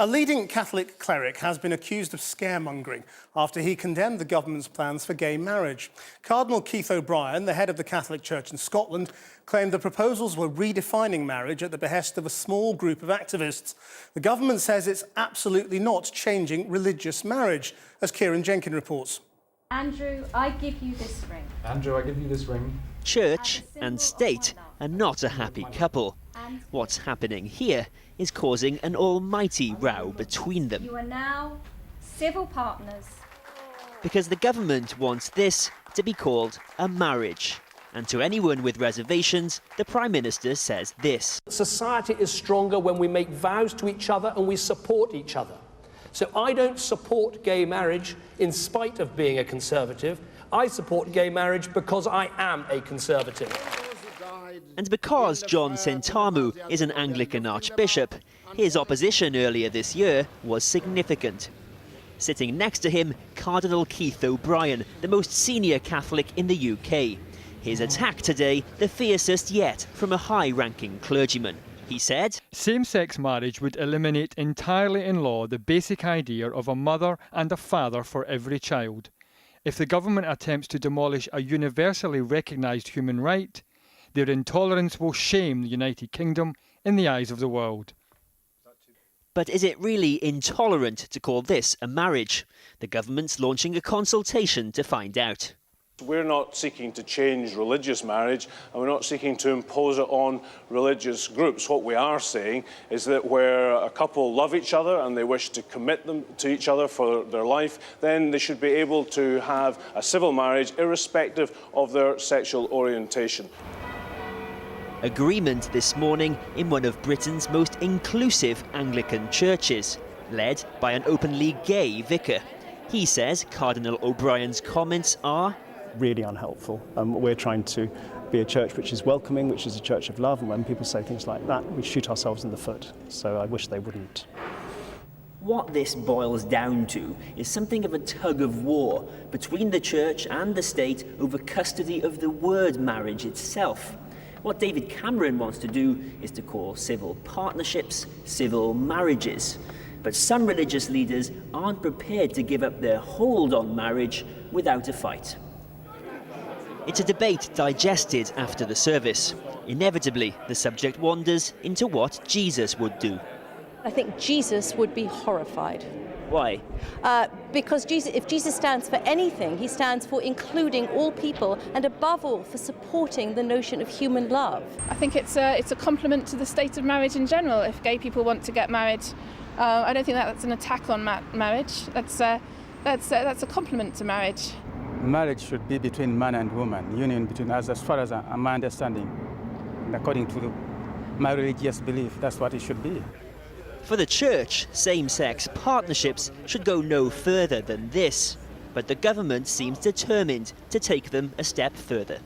A leading Catholic cleric has been accused of scaremongering after he condemned the government's plans for gay marriage. Cardinal Keith O'Brien, the head of the Catholic Church in Scotland, claimed the proposals were redefining marriage at the behest of a small group of activists. The government says it's absolutely not changing religious marriage, as Kieran Jenkin reports. Andrew, I give you this ring. Andrew, I give you this ring. Church and state are not a happy couple. What's happening here is causing an almighty row between them. You are now civil partners. Because the government wants this to be called a marriage. And to anyone with reservations, the Prime Minister says this. Society is stronger when we make vows to each other and we support each other. So I don't support gay marriage in spite of being a Conservative. I support gay marriage because I am a Conservative. And because John Sentamu is an Anglican archbishop, his opposition earlier this year was significant. Sitting next to him, Cardinal Keith O'Brien, the most senior Catholic in the UK. His attack today, the fiercest yet from a high-ranking clergyman. He said, same-sex marriage would eliminate entirely in law the basic idea of a mother and a father for every child. If the government attempts to demolish a universally recognised human right, their intolerance will shame the United Kingdom in the eyes of the world. But is it really intolerant to call this a marriage? The government's launching a consultation to find out. We're not seeking to change religious marriage, and we're not seeking to impose it on religious groups. What we are saying is that where a couple love each other and they wish to commit them to each other for their life, then they should be able to have a civil marriage irrespective of their sexual orientation. Agreement this morning in one of Britain's most inclusive Anglican churches, led by an openly gay vicar. He says Cardinal O'Brien's comments are really unhelpful. We're trying to be a church which is welcoming, which is a church of love, and when people say things like that, we shoot ourselves in the foot. So I wish they wouldn't. What this boils down to is something of a tug of war between the church and the state over custody of the word marriage itself. What David Cameron wants to do is to call civil partnerships civil marriages. But some religious leaders aren't prepared to give up their hold on marriage without a fight. It's a debate digested after the service. Inevitably, the subject wanders into what Jesus would do. I think Jesus would be horrified. Why? Because if Jesus stands for anything, he stands for including all people and above all for supporting the notion of human love. I think it's a compliment to the state of marriage in general. If gay people want to get married, I don't think that's an attack on marriage. That's a compliment to marriage. Marriage should be between man and woman, union between us, as far as my understanding. And according to my religious belief, that's what it should be. For the church, same-sex partnerships should go no further than this. But the government seems determined to take them a step further.